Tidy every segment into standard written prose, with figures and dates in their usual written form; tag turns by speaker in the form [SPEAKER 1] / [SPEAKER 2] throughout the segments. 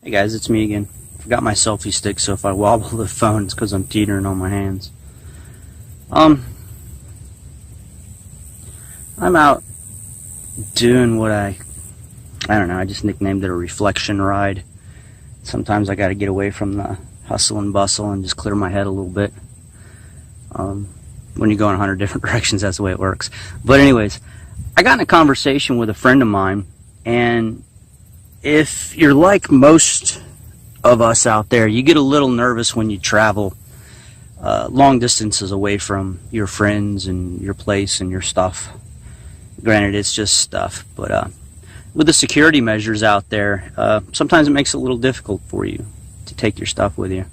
[SPEAKER 1] Hey guys, it's me again. Forgot my selfie stick, so if I wobble the phone, it's because I'm teetering on my hands. I'm out doing what I don't know, I just nicknamed it a reflection ride. Sometimes I gotta get away from the hustle and bustle and just clear my head a little bit. When you go in 100 different directions, that's the way it works. But anyways, I got in a conversation with a friend of mine, and if you're like most of us out there, you get a little nervous when you travel long distances away from your friends and your place and your stuff. Granted, it's just stuff, but with the security measures out there, sometimes it makes it a little difficult for you to take your stuff with you.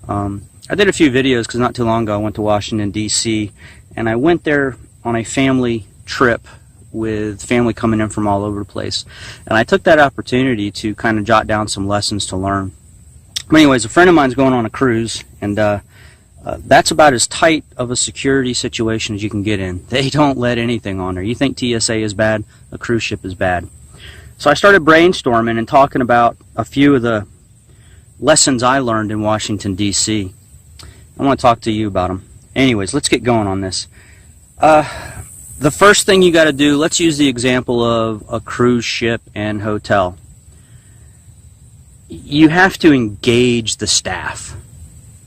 [SPEAKER 1] I did a few videos because not too long ago I went to Washington, D.C., and I went there on a family trip with family coming in from all over the place. And I took that opportunity to kind of jot down some lessons to learn. But anyways, a friend of mine's going on a cruise, and that's about as tight of a security situation as you can get in. They don't let anything on there. You think TSA is bad, a cruise ship is bad. So I started brainstorming and talking about a few of the lessons I learned in Washington, D.C. I want to talk to you about them. Anyways, let's get going on this. The first thing you got to do, let's use the example of a cruise ship and hotel. You have to engage the staff.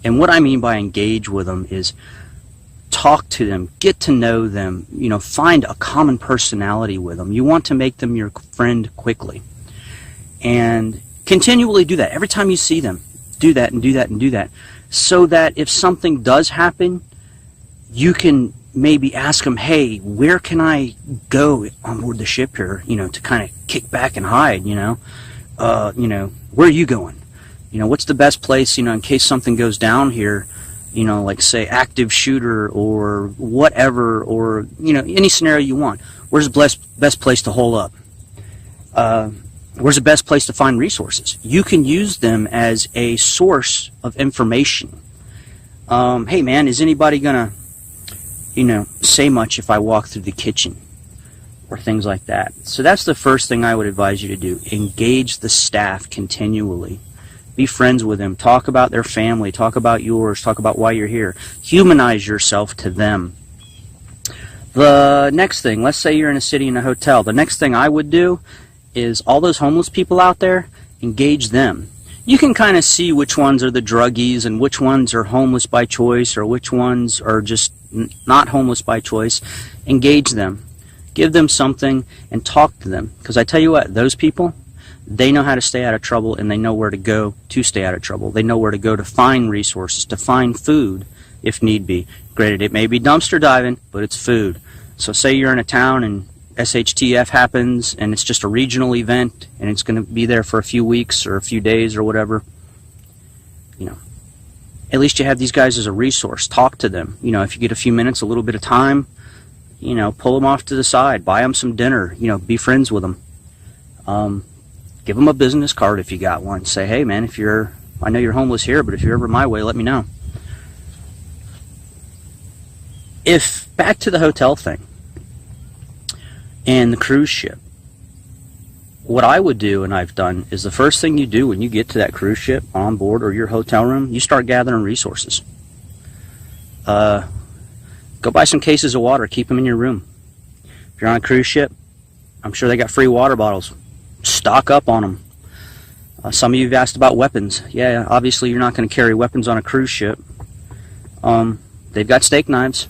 [SPEAKER 1] And what I mean by engage with them is talk to them, get to know them, find a common personality with them. You want to make them your friend quickly. And continually do that. Every time you see them, do that and do that and do that. So that if something does happen, you can maybe ask them, hey, where can I go on board the ship here, to kind of kick back and hide, where are you going? What's the best place, in case something goes down here, like say active shooter or whatever, or, any scenario you want. Where's the best place to hole up? Where's the best place to find resources? You can use them as a source of information. Hey man, is anybody gonna, say much if I walk through the kitchen? Or things like that. So that's the first thing I would advise you to do. Engage the staff continually. Be friends with them. Talk about their family. Talk about yours. Talk about why you're here. Humanize yourself to them. The next thing, let's say you're in a city in a hotel. The next thing I would do is all those homeless people out there, engage them. You can kind of see which ones are the druggies and which ones are homeless by choice or which ones are just not homeless by choice. Engage them. Give them something and talk to them. Because I tell you what, those people, they know how to stay out of trouble, and they know where to go to stay out of trouble. They know where to go to find resources, to find food if need be. Granted, it may be dumpster diving, but it's food. So say you're in a town and SHTF happens and it's just a regional event and it's going to be there for a few weeks or a few days or whatever. At least you have these guys as a resource. Talk to them. If you get a few minutes, a little bit of time, pull them off to the side, buy them some dinner, be friends with them. Give them a business card if you got one. Say, hey man, I know you're homeless here, but if you're ever my way, let me know. Back to the hotel thing and the cruise ship, what I would do, and I've done, is the first thing you do when you get to that cruise ship on board or your hotel room, you start gathering resources. Go buy some cases of water, keep them in your room. If you're on a cruise ship, I'm sure they got free water bottles. Stock up on them. Some of you have asked about weapons. Yeah, obviously you're not going to carry weapons on a cruise ship. They've got steak knives.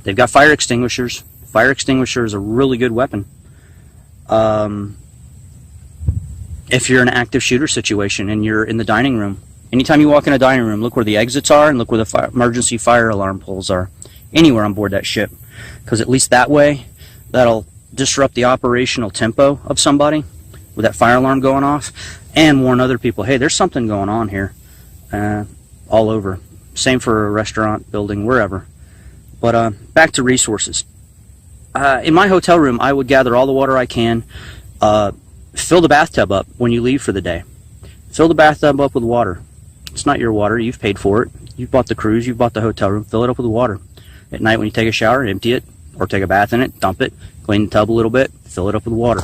[SPEAKER 1] They've got fire extinguishers. Fire extinguisher is a really good weapon. If you're in an active shooter situation and you're in the dining room, anytime you walk in a dining room, look where the exits are and look where the emergency fire alarm poles are. Anywhere on board that ship. Because at least that way, that'll disrupt the operational tempo of somebody with that fire alarm going off and warn other people, hey, there's something going on here all over. Same for a restaurant, building, wherever. But back to resources. In my hotel room, I would gather all the water I can, fill the bathtub up when you leave for the day. Fill the bathtub up with water. It's not your water. You've paid for it. You've bought the cruise. You've bought the hotel room. Fill it up with water. At night when you take a shower, empty it, or take a bath in it, dump it, clean the tub a little bit, fill it up with water.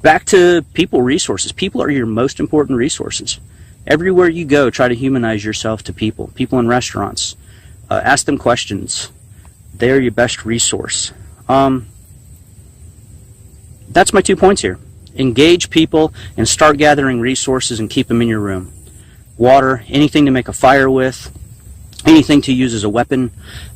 [SPEAKER 1] Back to people resources. People are your most important resources. Everywhere you go, try to humanize yourself to people. People in restaurants. Ask them questions. They're your best resource. That's my 2 points here. Engage people and start gathering resources and keep them in your room. Water, anything to make a fire with, anything to use as a weapon.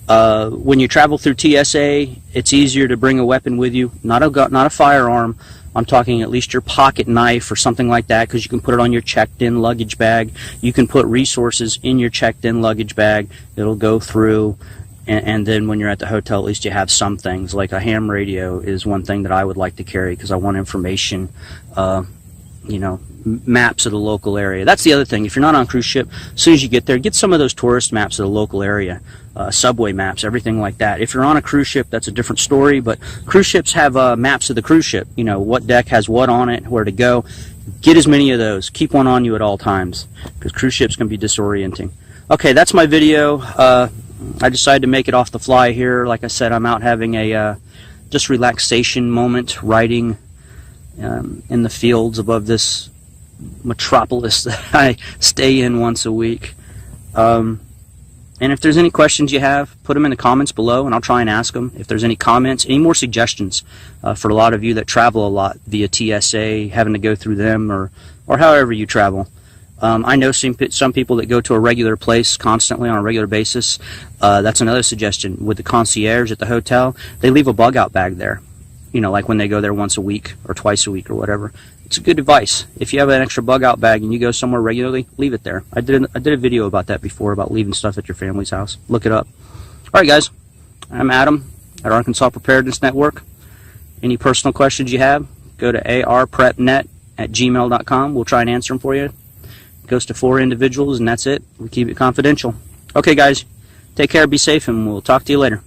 [SPEAKER 1] When you travel through TSA, it's easier to bring a weapon with you. Not a firearm. I'm talking at least your pocket knife or something like that, because you can put it on your checked-in luggage bag. You can put resources in your checked-in luggage bag. It'll go through. And then when you're at the hotel, at least you have some things. Like a ham radio is one thing that I would like to carry because I want information, maps of the local area. That's the other thing. If you're not on a cruise ship, as soon as you get there, get some of those tourist maps of the local area, subway maps, everything like that. If you're on a cruise ship, that's a different story, but cruise ships have maps of the cruise ship. You know, what deck has what on it, where to go. Get as many of those. Keep one on you at all times, because cruise ships can be disorienting. Okay, that's my video. I decided to make it off the fly here. Like I said, I'm out having a just relaxation moment, riding in the fields above this metropolis that I stay in once a week. And if there's any questions you have, put them in the comments below and I'll try and ask them. If there's any comments, any more suggestions for a lot of you that travel a lot via TSA, having to go through them, or however you travel. I know some people that go to a regular place constantly on a regular basis. That's another suggestion. With the concierge at the hotel, they leave a bug out bag there. You know, like when they go there once a week or twice a week or whatever. It's a good advice. If you have an extra bug out bag and you go somewhere regularly, leave it there. I did a video about that before, about leaving stuff at your family's house. Look it up. Alright guys, I'm Adam at Arkansas Preparedness Network. Any personal questions you have, go to arprepnet@gmail.com. We'll try and answer them for you. Goes to 4 individuals, and that's it. We keep it confidential. Okay, guys, take care, be safe, and we'll talk to you later.